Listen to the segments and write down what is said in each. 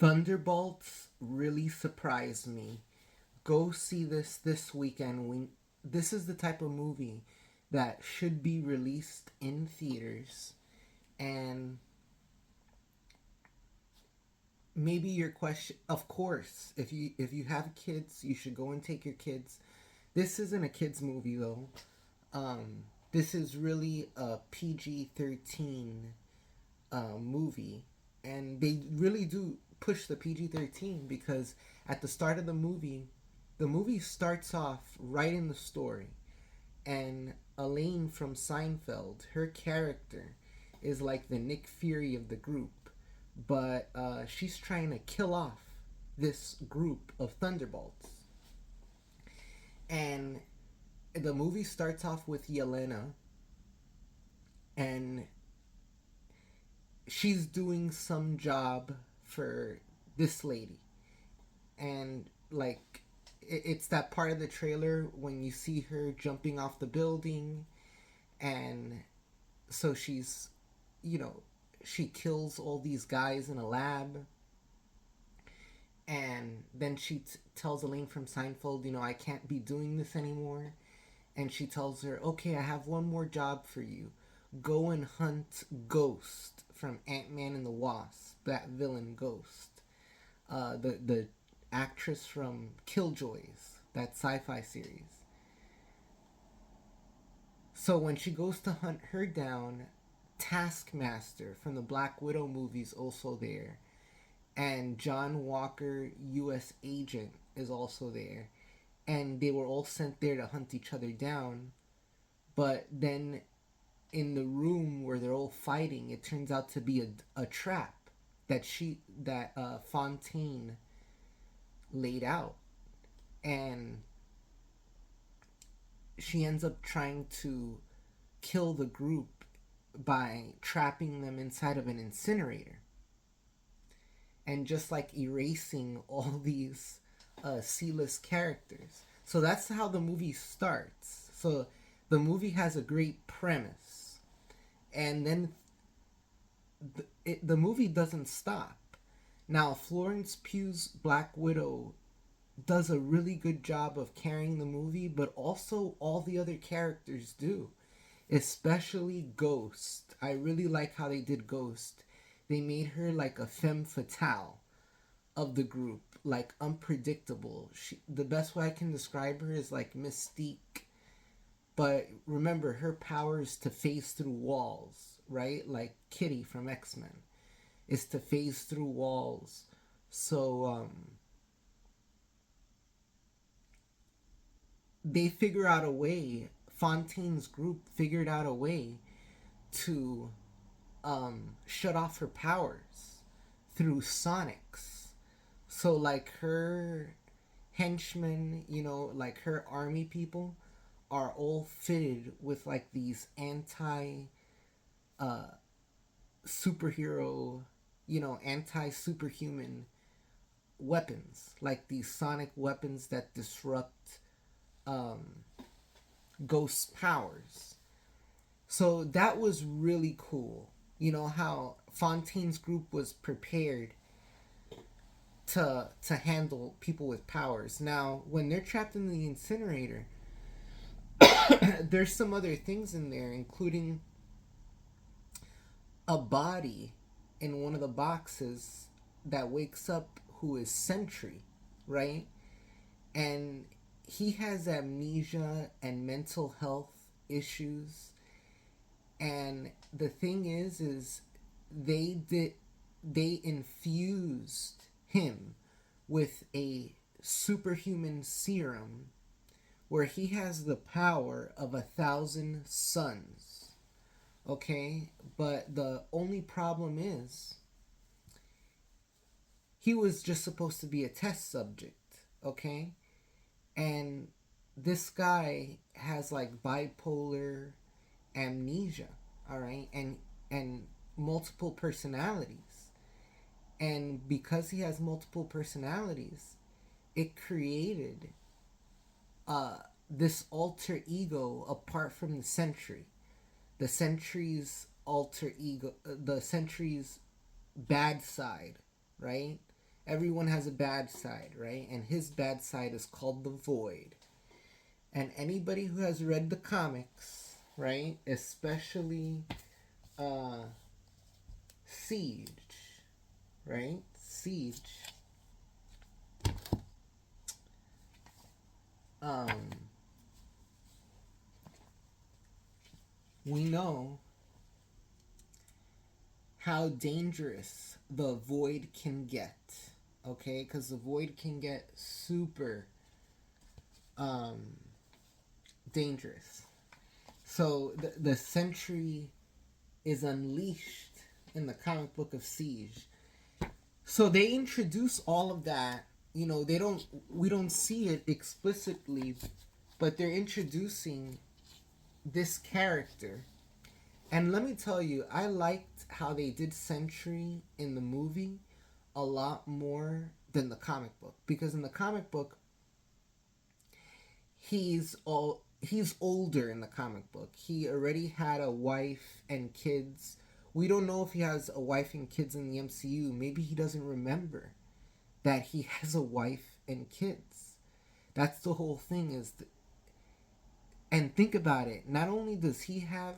Thunderbolts really surprised me. Go see this weekend. This is the type of movie that should be released in theaters. And maybe your question, of course, if you have kids, you should go and take your kids. This isn't a kids movie though. This is really a PG-13 movie, and they really do push the PG-13 because at the start of the movie starts off right in the story, and Elaine from Seinfeld, her character, is like the Nick Fury of the group, but she's trying to kill off this group of Thunderbolts, and the movie starts off with Yelena, and she's doing some job for this lady, and like it's that part of the trailer when you see her jumping off the building, and so she's, you know, she kills all these guys in a lab, and then tells Elaine from Seinfeld, you know, I can't be doing this anymore, and she tells her, okay, I have one more job for you. Go and hunt Ghost from Ant-Man and the Wasp, that villain Ghost. The actress from Killjoys, that sci-fi series. So when she goes to hunt her down, Taskmaster from the Black Widow movies also there, and John Walker, U.S. agent, is also there, and they were all sent there to hunt each other down. But then in the room where they're all fighting, it turns out to be a trap that Fontaine laid out, and she ends up trying to kill the group by trapping them inside of an incinerator, and just like erasing all these C-list characters. So that's how the movie starts. So the movie has a great premise, and then the movie doesn't stop. Now, Florence Pugh's Black Widow does a really good job of carrying the movie, but also all the other characters do, especially Ghost. I really like how they did Ghost. They made her like a femme fatale of the group, like unpredictable. The best way I can describe her is like Mystique, but remember, her power is to phase through walls, right? Like Kitty from X-Men is to phase through walls. So they figure out a way. Fontaine's group figured out a way to shut off her powers through sonics. So like her henchmen, you know, like her army people are all fitted with like these anti superhero, you know, anti superhuman weapons, like these sonic weapons that disrupt Ghost's powers. So that was really cool. You know how Fontaine's group was prepared to handle people with powers. Now, when they're trapped in the incinerator, there's some other things in there, including a body in one of the boxes that wakes up who is Sentry, right? And he has amnesia and mental health issues. And the thing is they infused him with a superhuman serum where he has the power of 1,000 suns. Okay? But the only problem is he was just supposed to be a test subject. Okay? And this guy has like bipolar amnesia, all right? And multiple personalities. And because he has multiple personalities, it created this alter ego apart from the Sentry. The Sentry's alter ego, the Sentry's bad side, right? Everyone has a bad side, right? And his bad side is called the Void. And anybody who has read the comics, right, especially uh, Siege, right? Siege. Um, we know how dangerous the Void can get, okay? Because the Void can get super um, dangerous. So the Sentry is unleashed in the comic book of Siege. So they introduce all of that. You know, we don't see it explicitly, but they're introducing this character. And let me tell you, I liked how they did Sentry in the movie a lot more than the comic book, because in the comic book he's older in the comic book. He already had a wife and kids. We don't know if he has a wife and kids in the MCU. Maybe he doesn't remember that he has a wife and kids. That's the whole thing. And think about it. Not only does he have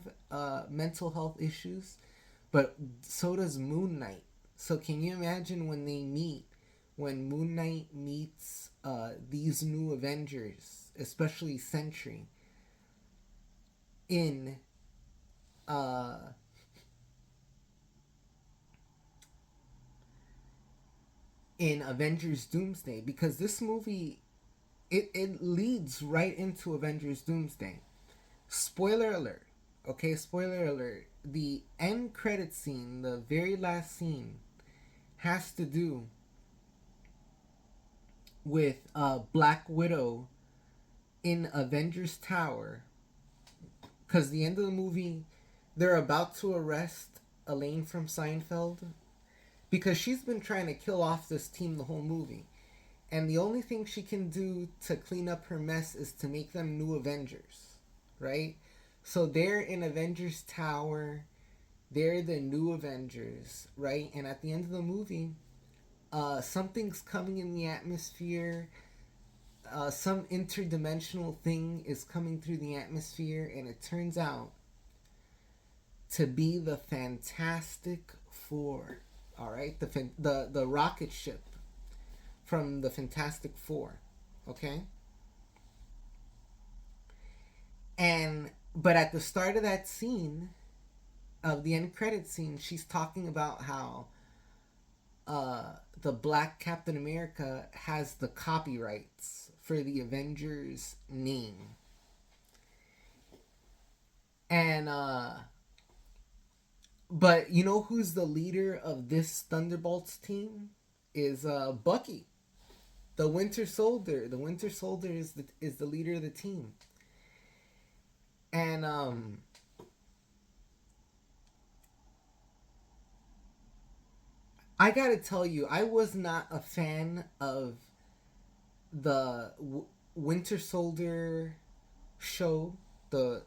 mental health issues, but so does Moon Knight. So can you imagine when they meet, when Moon Knight meets these new Avengers, especially Sentry, in uh, in Avengers Doomsday, because this movie it leads right into Avengers Doomsday. Spoiler alert. Okay, spoiler alert. The end credit scene, the very last scene, has to do with Black Widow in Avengers Tower. Because the end of the movie, they're about to arrest Elaine from Seinfeld, because she's been trying to kill off this team the whole movie. And the only thing she can do to clean up her mess is to make them new Avengers, right? So they're in Avengers Tower. They're the new Avengers, right? And at the end of the movie, something's coming in the atmosphere. Some interdimensional thing is coming through the atmosphere, and it turns out to be the Fantastic Four. All right, the rocket ship from the Fantastic Four. Okay, and but at the start of that scene, of the end credit scene, she's talking about how the Black Captain America has the copyrights for the Avengers name. And but you know who's the leader of this Thunderbolts team? Is Bucky, the Winter Soldier. The Winter Soldier is the leader of the team. And I gotta tell you, I was not a fan of the Winter Soldier show, the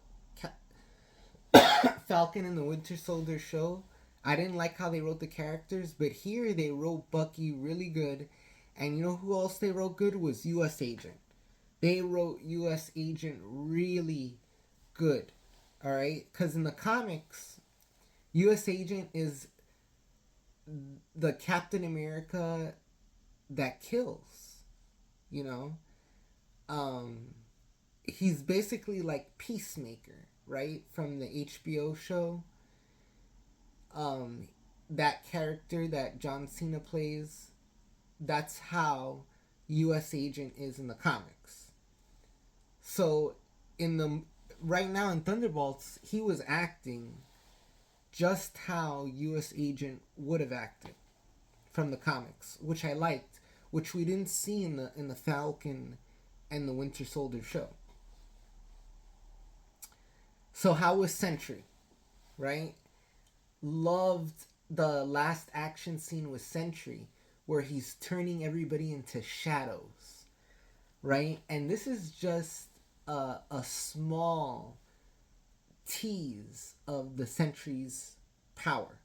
Falcon and the Winter Soldier show. I didn't like how they wrote the characters, but here they wrote Bucky really good. And you know who else they wrote good was U.S. Agent. They wrote U.S. Agent really good. Alright? Because in the comics, U.S. Agent is the Captain America that kills. You know? He's basically like Peacemaker, right? From the HBO show. That character that John Cena plays, that's how U.S. Agent is in the comics. So in the right now in Thunderbolts, he was acting just how U.S. Agent would have acted from the comics, which I liked, which we didn't see in the Falcon and the Winter Soldier show. So how was Sentry, right? Loved the last action scene with Sentry, where he's turning everybody into shadows, right? And this is just a small tease of the Sentry's power.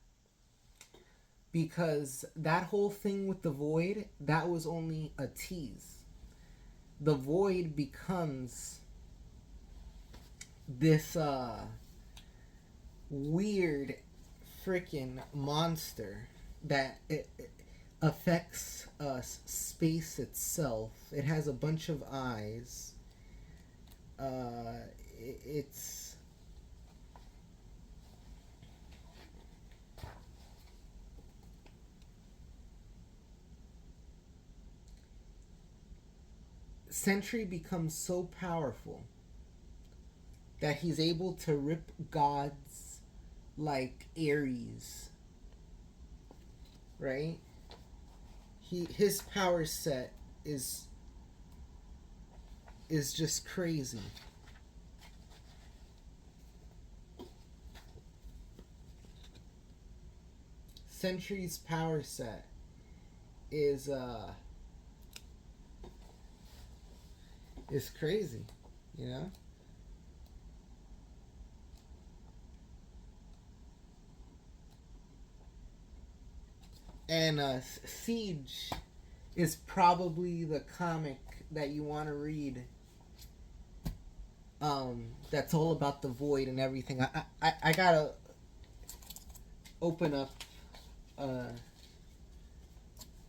because that whole thing with the void, that was only a tease. The void becomes this weird freaking monster that it affects space itself. It has a bunch of eyes. It's Sentry becomes so powerful that he's able to rip gods like Ares, right? His power set is just crazy. Sentry's power set is crazy, you know? And Siege is probably the comic that you want to read. That's all about the void and everything. I gotta open up.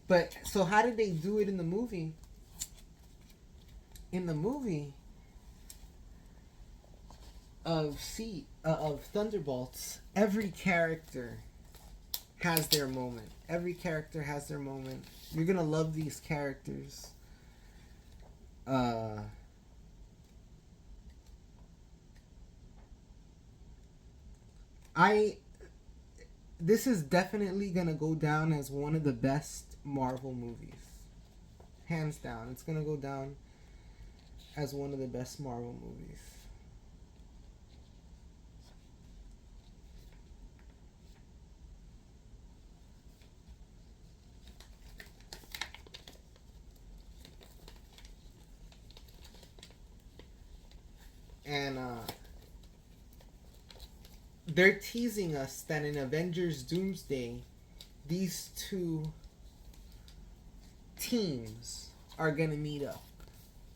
But so how did they do it in the movie? In the movie of Thunderbolts, every character has their moment. Every character has their moment. You're gonna love these characters. This is definitely gonna go down as one of the best Marvel movies. Hands down. It's gonna go down as one of the best Marvel movies. And they're teasing us that in Avengers Doomsday, these two teams are gonna meet up.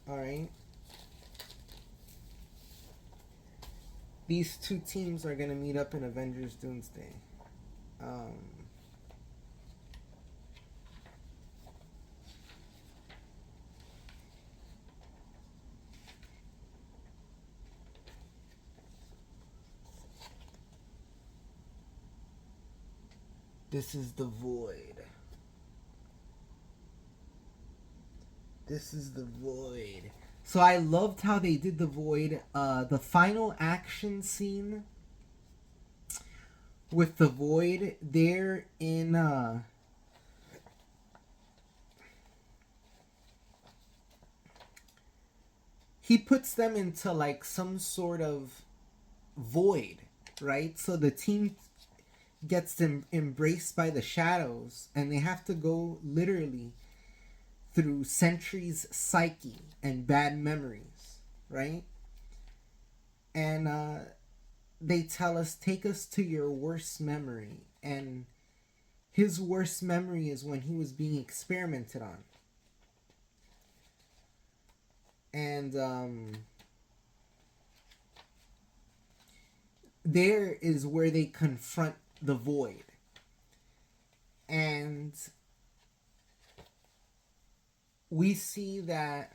Alright? These two teams are gonna meet up in Avengers Doomsday. This is the void. This is the void. So I loved how they did the void. The final action scene with the void, they're in he puts them into like some sort of void, right? So the team gets them embraced by the shadows, and they have to go literally through Sentry's psyche and bad memories, right? And they tell us, take us to your worst memory. And his worst memory is when he was being experimented on. And there is where they confront the void. And we see that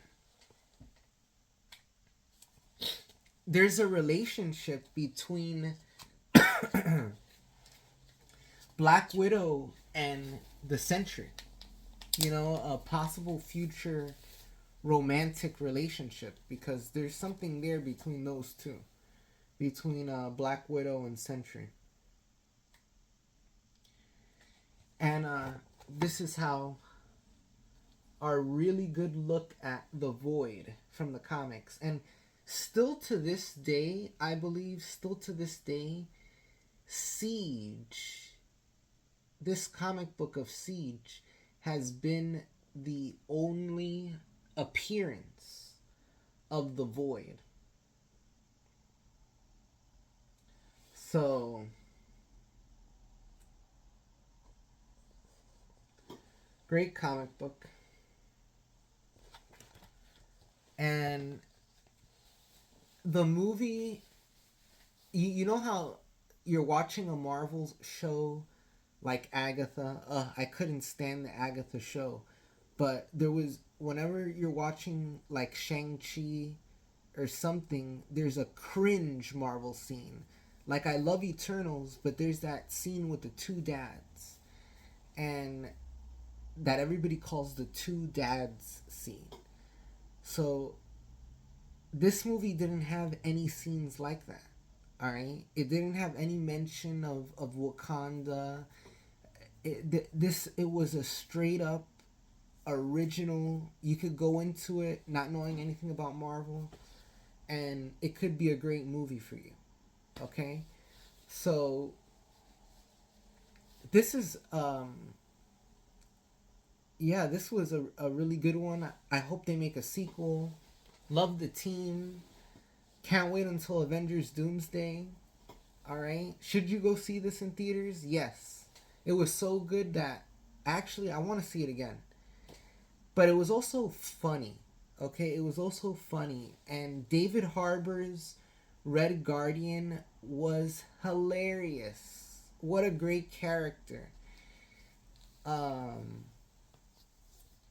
there's a relationship between Black Widow and the Sentry. You know, a possible future romantic relationship, because there's something there between those two. Between Black Widow and Sentry. And this is how our really good look at the void from the comics. And still to this day, I believe, Siege, this comic book of Siege, has been the only appearance of the void. So Great comic book. And the movie, you know how you're watching a Marvel show like Agatha. I couldn't stand the Agatha show. But there was, whenever you're watching like Shang-Chi or something, there's a cringe Marvel scene. Like I love Eternals, but there's that scene with the two dads. And that everybody calls the two dads scene. So this movie didn't have any scenes like that. All right, it didn't have any mention of Wakanda. It was a straight up original. You could go into it not knowing anything about Marvel, and it could be a great movie for you. Okay, so this is yeah, this was a really good one. I hope they make a sequel. Love the team. Can't wait until Avengers Doomsday. Alright. Should you go see this in theaters? Yes. It was so good that actually I want to see it again. But it was also funny. Okay? It was also funny. And David Harbour's Red Guardian was hilarious. What a great character.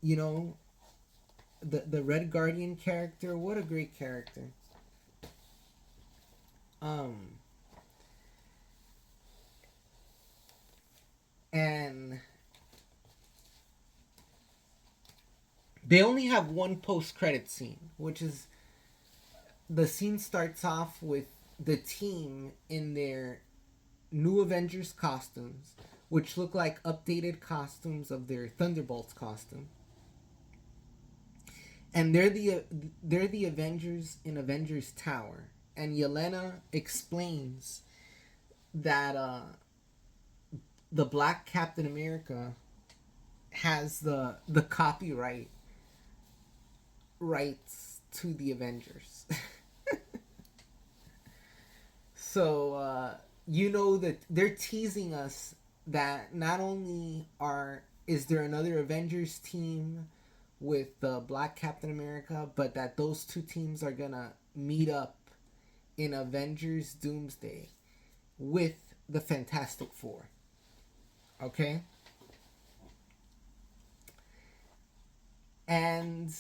You know, the Red Guardian character, what a great character. And they only have one post-credit scene, which is the scene starts off with the team in their new Avengers costumes, which look like updated costumes of their Thunderbolts costume. And they're the Avengers in Avengers Tower. And Yelena explains that the Black Captain America has the copyright rights to the Avengers. So you know that they're teasing us that not only is there another Avengers team with the Black Captain America, but that those two teams are gonna meet up in Avengers Doomsday with the Fantastic Four. Okay? And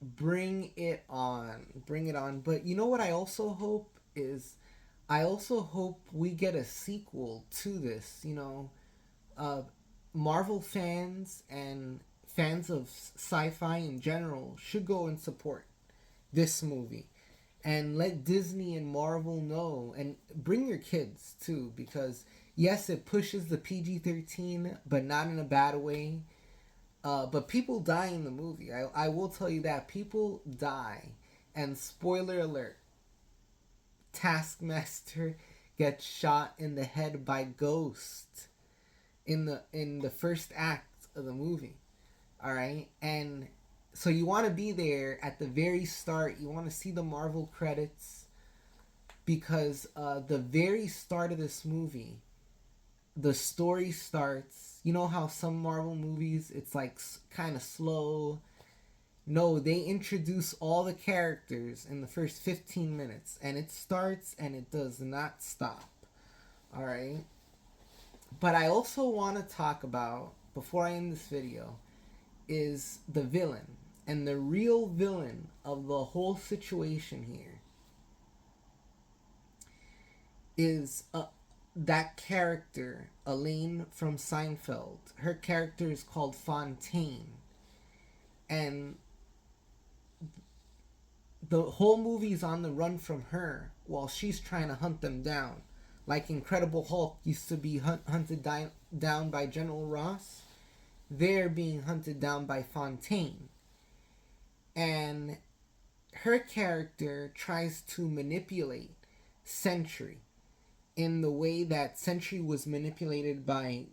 bring it on. Bring it on. But you know what I also hope is, I also hope we get a sequel to this. You know, Marvel fans and fans of sci-fi in general should go and support this movie. And let Disney and Marvel know, and bring your kids too, because yes, it pushes the PG-13, but not in a bad way. But people die in the movie. I will tell you that people die, and spoiler alert: Taskmaster gets shot in the head by Ghost in the first act of the movie. All right, and so you want to be there at the very start. You want to see the Marvel credits, because the very start of this movie, the story starts. You know how some Marvel movies, it's like kind of slow. No, they introduce all the characters in the first 15 minutes, and it starts and it does not stop. All right. But I also want to talk about, before I end this video, is the villain. And the real villain of the whole situation here is that character, Elaine from Seinfeld. Her character is called Fontaine. And the whole movie's on the run from her while she's trying to hunt them down. Like Incredible Hulk used to be hunted down by General Ross. They're being hunted down by Fontaine. And her character tries to manipulate Sentry in the way that Sentry was manipulated by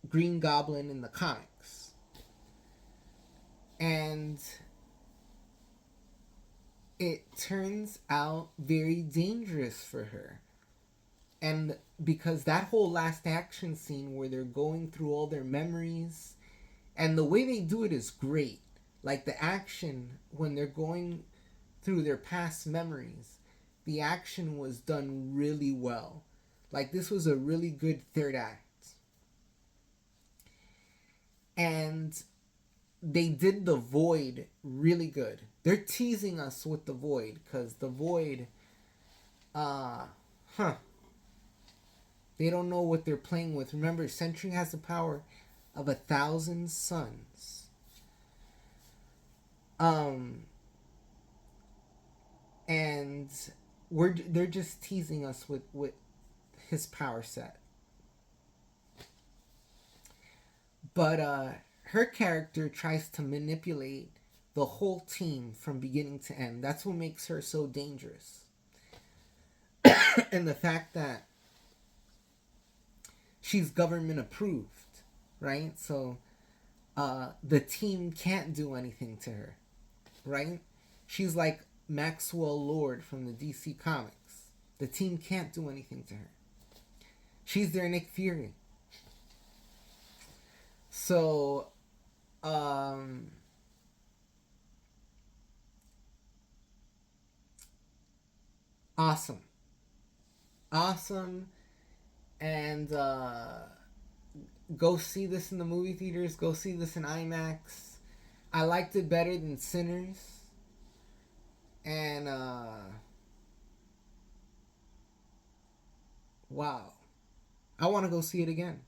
Green Goblin in the comics. And it turns out very dangerous for her. And because that whole last action scene where they're going through all their memories And the way they do it is great. Like the action when they're going through their past memories, the action was done really well. Like this was a really good third act. And they did the void really good. They're teasing us with the void because the void, uh, huh. They don't know what they're playing with. Remember, Sentry has the power of 1,000 suns. And they're just teasing us with his power set. But her character tries to manipulate the whole team from beginning to end. That's what makes her so dangerous. And the fact that she's government approved, right? So the team can't do anything to her, right? She's like Maxwell Lord from the DC Comics. The team can't do anything to her. She's their Nick Fury. So, awesome. Awesome. And go see this in the movie theaters. Go see this in IMAX. I liked it better than Sinners. And, wow. I want to go see it again.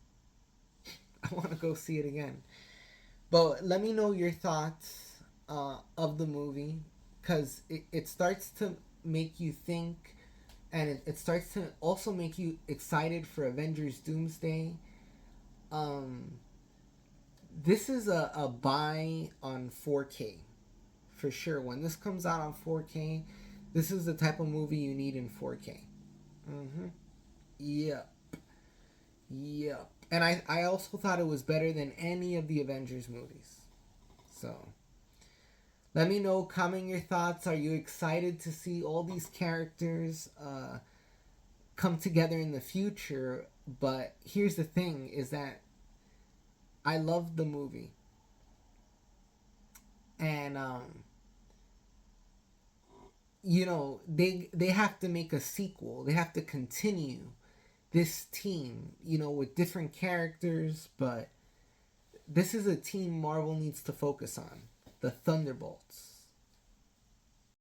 I want to go see it again. But let me know your thoughts of the movie. Because it starts to make you think. And it starts to also make you excited for Avengers Doomsday. This is a buy on 4K. For sure. When this comes out on 4K, this is the type of movie you need in 4K. Mm-hmm. Yep. Yep. And I also thought it was better than any of the Avengers movies. So, let me know, comment your thoughts. Are you excited to see all these characters come together in the future? But here's the thing, is that I love the movie. And, you know, they have to make a sequel. They have to continue this team, you know, with different characters, but this is a team Marvel needs to focus on. The Thunderbolts.